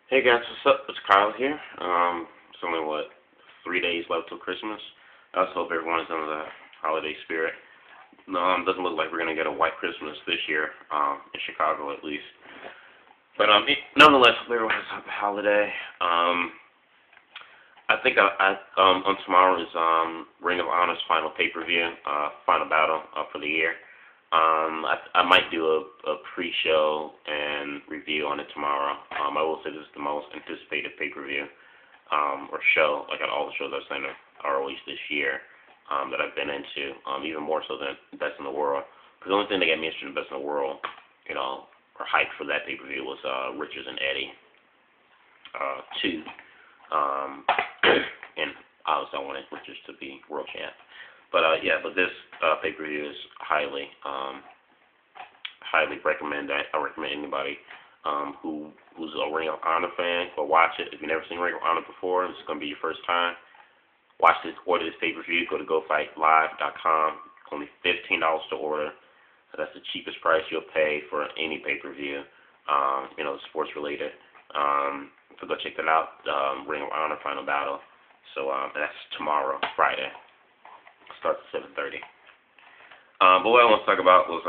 Hey guys, what's up? It's Kyle here. It's only 3 days left till Christmas. I just hope everyone's in the holiday spirit. No, doesn't look like we're gonna get a white Christmas this year, in Chicago at least. But nonetheless, everyone has a happy holiday. I think on tomorrow is Ring of Honor's final pay-per-view, final battle for the year. I might do a pre-show and review on it tomorrow. I will say this is the most anticipated pay-per-view or show, like at all the shows I've seen are released this year that I've been into, even more so than Best in the World. Because the only thing that got me interested in Best in the World, or hyped for that pay-per-view was Richards and Eddie 2. And obviously I wanted Richards to be world champ. But but this pay-per-view is highly recommended. I recommend anybody who's a Ring of Honor fan go watch it. If you've never seen Ring of Honor before, and this is going to be your first time, watch this. Order this pay-per-view. Go to GoFightLive.com. It's only $15 to order. So that's the cheapest price you'll pay for any pay-per-view. Sports related. So go check that out. Ring of Honor Final Battle. So that's tomorrow, Friday. Starts at 7:30. But what I want to talk about was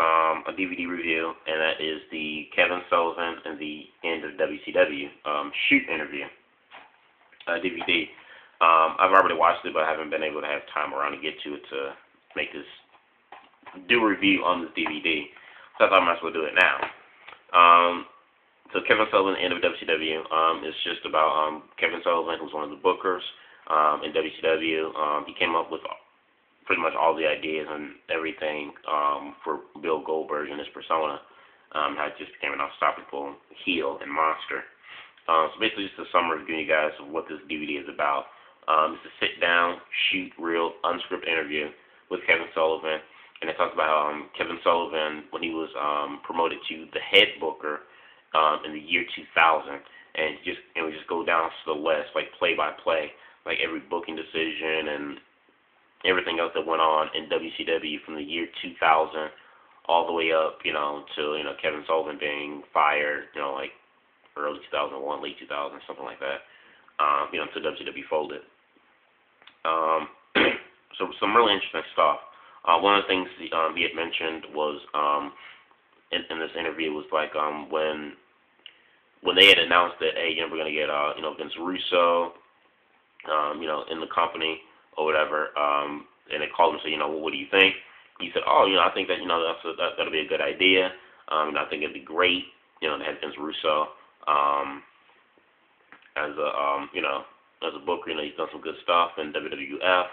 a DVD review, and that is the Kevin Sullivan and the End of WCW shoot interview DVD. I've already watched it, but I haven't been able to have time around to get to it to do a review on this DVD. So I thought I might as well do it now. So Kevin Sullivan, End of WCW, is just about Kevin Sullivan, who's one of the bookers in WCW. He came up with pretty much all the ideas and everything for Bill Goldberg and his persona. How it just became an unstoppable heel and monster. So basically just a summary of giving you guys of what this DVD is about. It's a sit-down, shoot, real, unscripted interview with Kevin Sullivan. And it talks about Kevin Sullivan when he was promoted to the head booker in the year 2000. And we just go down to the West, like play-by-play, like every booking decision and everything else that went on in WCW from the year 2000 all the way up, to, Kevin Sullivan being fired, like early 2001, late 2000, something like that, until WCW folded. So some really interesting stuff. One of the things he had mentioned was, in this interview was like, when they had announced that, hey, we're going to get, Vince Russo, in the company, or whatever, and they called him and said, well, what do you think? He said, I think that, that'll be a good idea. I think it'd be great, to have Vince Russo as a booker. He's done some good stuff in WWF,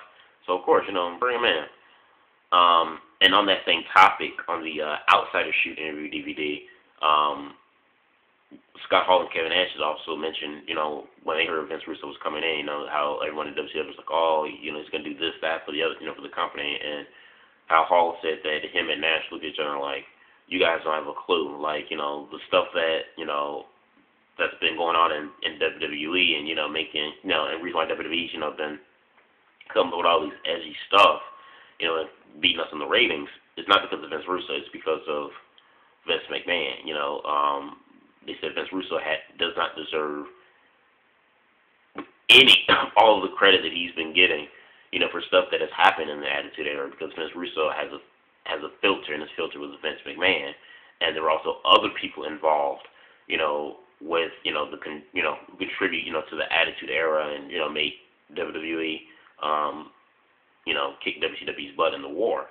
so of course, bring him in. And on that same topic, on the Outsider Shoot interview DVD, Scott Hall and Kevin Nash also mentioned, when they heard Vince Russo was coming in, how everyone in WCW was like, he's going to do this, that for the other, for the company, and how Hall said that him and Nash looked at each other like, you guys don't have a clue, like, the stuff that, that's been going on in WWE and, making, and reason why WWE's, been coming up with all these edgy stuff, and beating us in the ratings, it's not because of Vince Russo, it's because of Vince McMahon, They said Vince Russo does not deserve all of the credit that he's been getting, for stuff that has happened in the Attitude Era, because Vince Russo has a filter, and his filter was Vince McMahon, and there were also other people involved, with who contribute, to the Attitude Era and make WWE, kick WCW's butt in the war.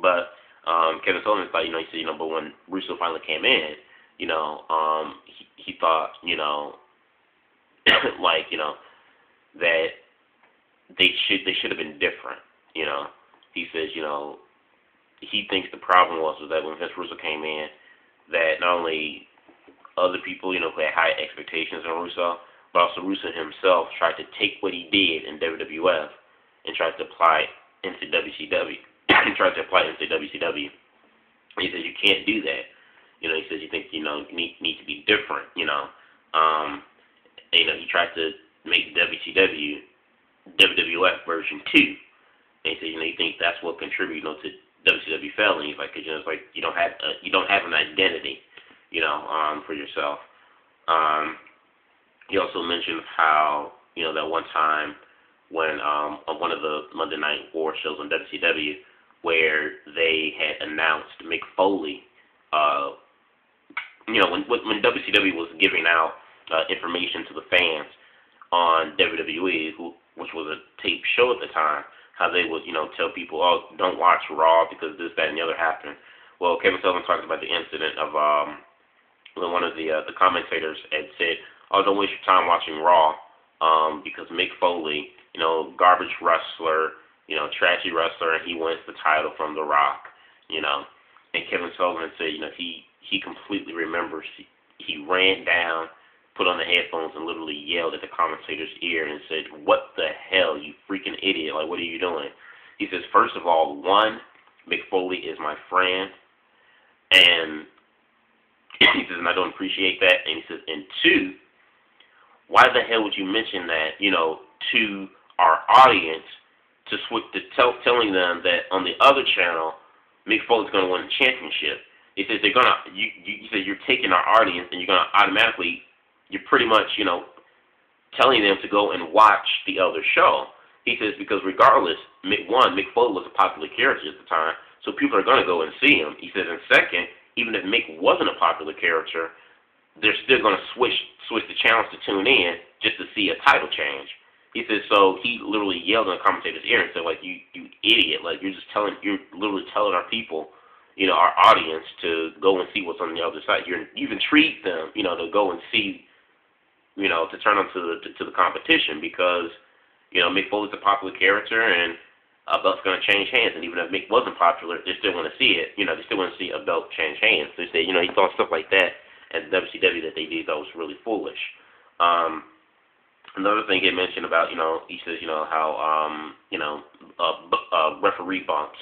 But Kevin Sullivan thought, he said, but when Russo finally came in, he thought, like, that they should have been different, He says, he thinks the problem was that when Vince Russo came in, that not only other people, who had high expectations on Russo, but also Russo himself tried to take what he did in WWF and tried to apply it into WCW. He says, you can't do that. He says, you think, you need to be different, he tried to make WWF version 2. And he said, he thinks that's what contributed, to WCW failing. He's like, 'cause, it's like you don't have an identity, for yourself. He also mentioned how, that one time when on one of the Monday Night War shows on WCW, where they had announced Mick Foley, when WCW was giving out information to the fans on WWE, which was a tape show at the time, how they would, tell people, oh, don't watch Raw because this, that, and the other happened. Well, Kevin Sullivan talks about the incident of when one of the commentators had said, oh, don't waste your time watching Raw because Mick Foley, garbage wrestler, trashy wrestler, and he wins the title from The Rock, And Kevin Sullivan said, he completely remembers. He ran down, put on the headphones, and literally yelled at the commentator's ear and said, what the hell, you freaking idiot, like, what are you doing? He says, first of all, one, Mick Foley is my friend, and he says, and I don't appreciate that, and he says, and two, why the hell would you mention that, to our audience, to switch to telling them that on the other channel, Mick Foley's going to win the championship? He says they're gonna. You said you're taking our audience, and you're gonna automatically. You're pretty much, telling them to go and watch the other show. He says because regardless, Mick Foley was a popular character at the time, so people are gonna go and see him. He says, and second, even if Mick wasn't a popular character, they're still gonna switch the channels to tune in just to see a title change. He says so. He literally yelled in the commentator's ear and said, like, you idiot, like you're literally telling our people, our audience to go and see what's on the other side. You've intrigued them, to go and see, to turn them to the competition because, Mick Foley's a popular character and a belt's going to change hands. And even if Mick wasn't popular, they still want to see it. They still want to see a belt change hands. They say, he thought stuff like that at WCW that they did that was really foolish. Another thing he mentioned about, he says, how, referee bumps,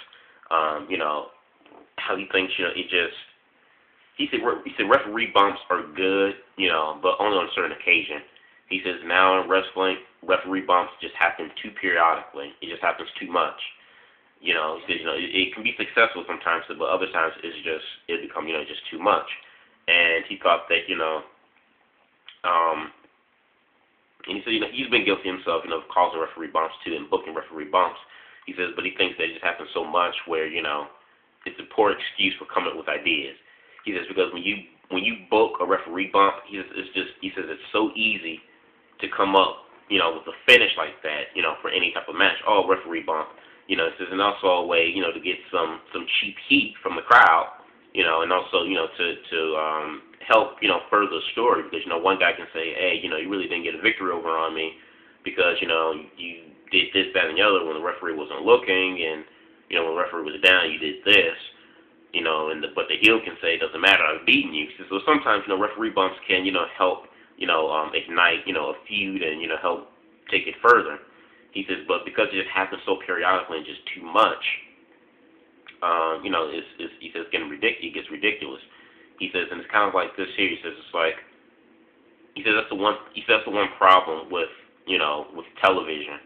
how he thinks, he said referee bumps are good, but only on a certain occasion. He says now in wrestling, referee bumps just happen too periodically. It just happens too much. He says, it can be successful sometimes, but other times it becomes, just too much. And he thought that, and he said, he's been guilty himself, of causing referee bumps too and booking referee bumps. He says, but he thinks that it just happens so much where, it's a poor excuse for coming up with ideas. He says because when you book a referee bump, he says it's so easy to come up, with a finish like that, for any type of match. Oh, referee bump, he says, and also a way, to get some cheap heat from the crowd, and also, to help, further the story because, one guy can say, hey, you really didn't get a victory over on me because, you did this, that, and the other when the referee wasn't looking, and when the referee was down, you did this, but the heel can say, it doesn't matter, I've beaten you. So sometimes, referee bumps can, help, ignite, a feud and, help take it further. He says, but because it just happens so periodically and just too much, he says, it gets ridiculous. He says, and it's kind of like this here. He says, it's like, he says that's the one problem with, with television.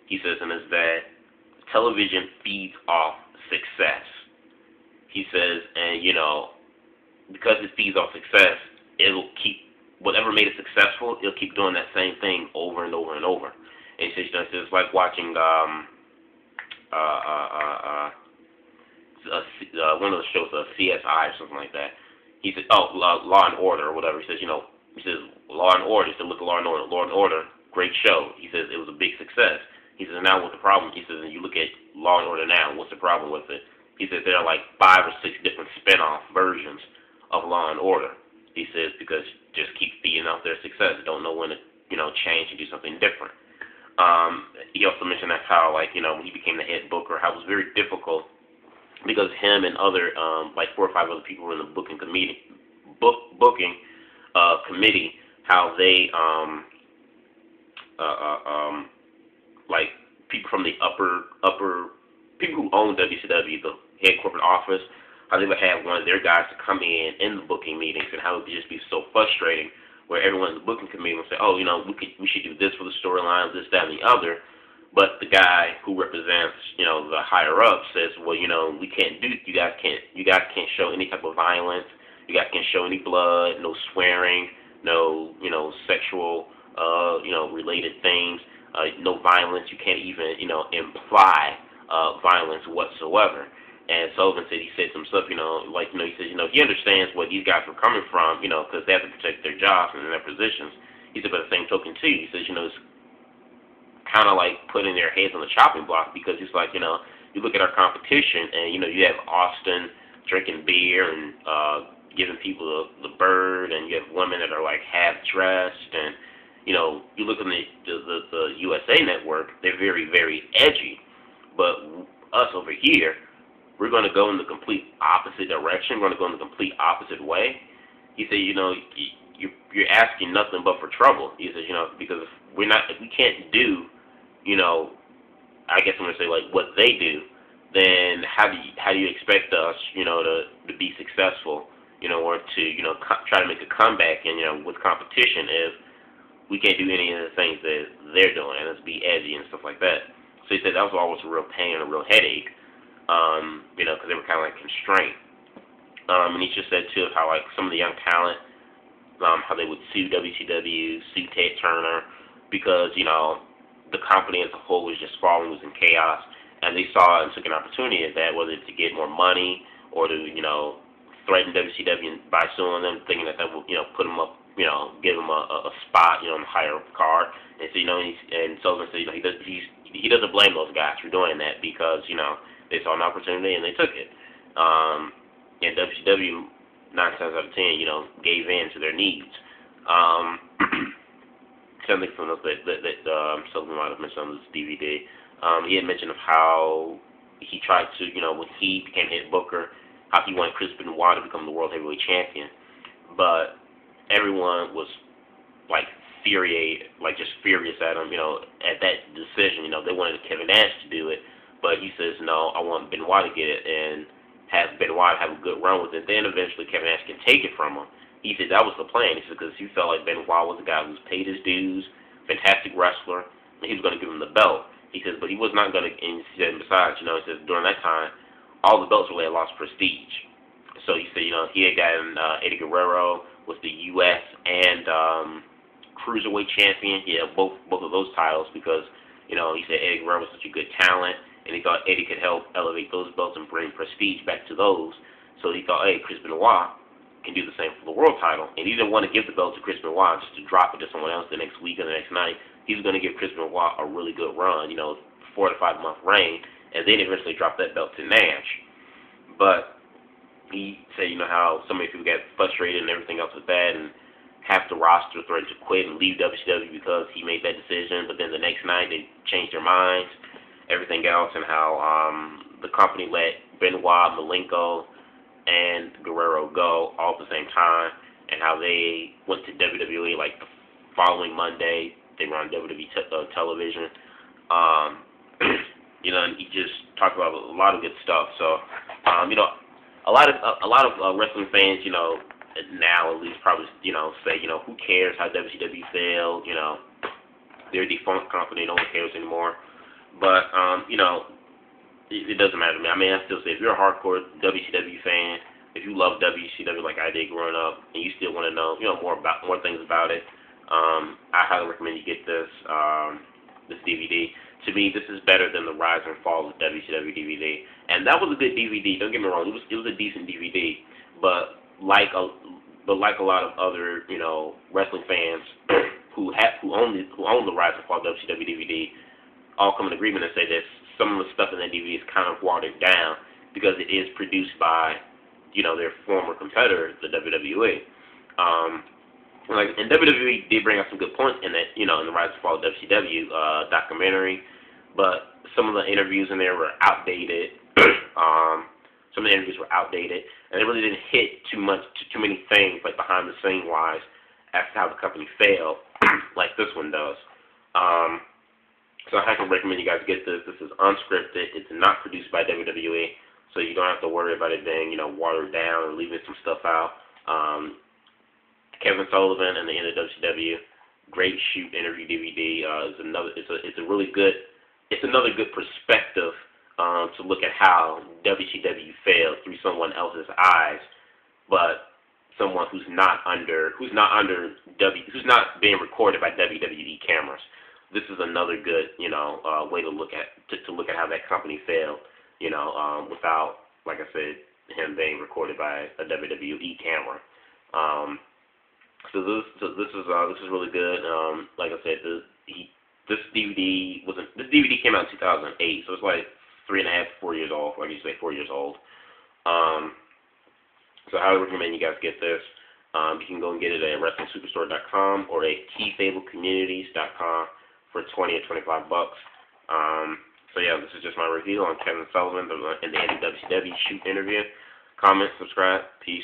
He says, and it's that television feeds off success. He says, and because it feeds off success, it'll keep whatever made it successful. It'll keep doing that same thing over and over and over. And he says, it's like watching one of the shows, CSI or something like that. He said, Law and Order or whatever. He says, Law and Order. He said, look at Law and Order, great show. He says it was a big success. He says, now what's the problem? He says, and you look at Law and Order now, what's the problem with it? He says there are like 5 or 6 different spin-off versions of Law and Order. He says because just keep feeding off their success. Don't know when to, change and do something different. He also mentioned that's how, like, when he became the head booker, how it was very difficult because him and other, like 4 or 5 other people were in the booking committee, how they, like people from the upper people who own WCW, the head corporate office, how they would have one of their guys to come in the booking meetings, and how it would just be so frustrating where everyone in the booking committee would say, oh, we should do this for the storyline, this, that, and the other. But the guy who represents, the higher up says, well, we can't do, you guys can't show any type of violence, you guys can't show any blood, no swearing, no, sexual related things. No violence. You can't even, imply violence whatsoever. And Sullivan said, he said some stuff, he says, he understands where these guys were coming from, because they have to protect their jobs and their positions. He said, by the same token, too, he says, it's kind of like putting their heads on the chopping block, because it's like, you look at our competition and, you have Austin drinking beer and giving people the bird, and you have women that are like half dressed, and, you look at the USA Network, they're very, very edgy. But us over here, we're going to go in the complete opposite direction. We're going to go in the complete opposite way. He said, you're asking nothing but for trouble. He says, because if we can't do, I guess I'm going to say like what they do, then how do you expect us, to be successful, or to, try to make a comeback and, with competition if we can't do any of the things that they're doing, and let's be edgy and stuff like that. So he said that was always a real pain and a real headache. Because they were kind of like constrained. And he just said, too, how, like, some of the young talent, how they would sue WCW, sue Ted Turner, because, the company as a whole was just falling, was in chaos, and they saw and took an opportunity at that, whether to get more money or to, threaten WCW by suing them, thinking that would, put them up, give them a spot, in the higher card. And so, and Sullivan said, he doesn't blame those guys for doing that because, they saw an opportunity and they took it. And WCW, 9 times out of 10, gave in to their needs. Something from that Sullivan might have mentioned on this DVD. He had mentioned of how he tried to, when he became head booker, how he wanted Chris Benoit to become the World Heavyweight Champion. But everyone was, like, furious at him, at that decision. They wanted Kevin Nash to do it. But he says, no, I want Benoit to get it and have Benoit have a good run with it. Then eventually Kevin Nash can take it from him. He said that was the plan. He said because he felt like Benoit was a guy who's paid his dues, fantastic wrestler, and he was going to give him the belt. He says, but he was not going to, and he said, besides, he says during that time, all the belts really had lost prestige. So he said, he had gotten Eddie Guerrero was the U.S. and Cruiserweight champion. He had both of those titles because, he said Eddie Guerrero was such a good talent. And he thought Eddie could help elevate those belts and bring prestige back to those. So he thought, hey, Chris Benoit can do the same for the world title. And he didn't want to give the belt to Chris Benoit just to drop it to someone else the next week or the next night. He was going to give Chris Benoit a really good run, 4 to 5 month reign, and then eventually drop that belt to Nash. But he said, how so many people got frustrated and everything else with that, and half the roster threatened to quit and leave WCW because he made that decision. But then the next night they changed their minds. Everything else, and how the company let Benoit, Malenko, and Guerrero go all at the same time, and how they went to WWE like the following Monday. They were on WWE television. And he just talked about a lot of good stuff. So, a lot of wrestling fans, now at least probably, say, who cares how WCW failed? They're a defunct company. No one cares anymore. But, it doesn't matter to me. I mean, I still say, if you're a hardcore WCW fan, if you love WCW like I did growing up, and you still want to know, more things about it, I highly recommend you get this DVD. To me, this is better than the Rise and Fall of WCW DVD. And that was a good DVD. Don't get me wrong. It was a decent DVD. But like a lot of other, wrestling fans who own the Rise and Fall of WCW DVD, all come in agreement and say that some of the stuff in that DVD is kind of watered down because it is produced by, their former competitor, the WWE. And WWE did bring up some good points in that, in the Rise and Fall of WCW documentary, but some of the interviews in there were outdated. Some of the interviews were outdated, and they really didn't hit too many things like behind the scene wise as to how the company failed, like this one does. So I highly recommend you guys get this. This is unscripted. It's not produced by WWE, so you don't have to worry about it being, watered down or leaving some stuff out. Kevin Sullivan and the end of WCW, great shoot interview DVD. It's another good perspective to look at how WCW failed through someone else's eyes. But someone who's not being recorded by WWE cameras. This is another good, way to look at how that company failed, without, like I said, him being recorded by a WWE camera. So this is really good. Like I said, this DVD came out in 2008, so it's like 3.5, 4 years old. Like you say, 4 years old. So I highly recommend you guys get this. You can go and get it at WrestlingSuperstore.com or at KeyFableCommunities.com for $20 or $25. So yeah, this is just my review on Kevin Sullivan and the WCW shoot interview. Comment, subscribe, peace.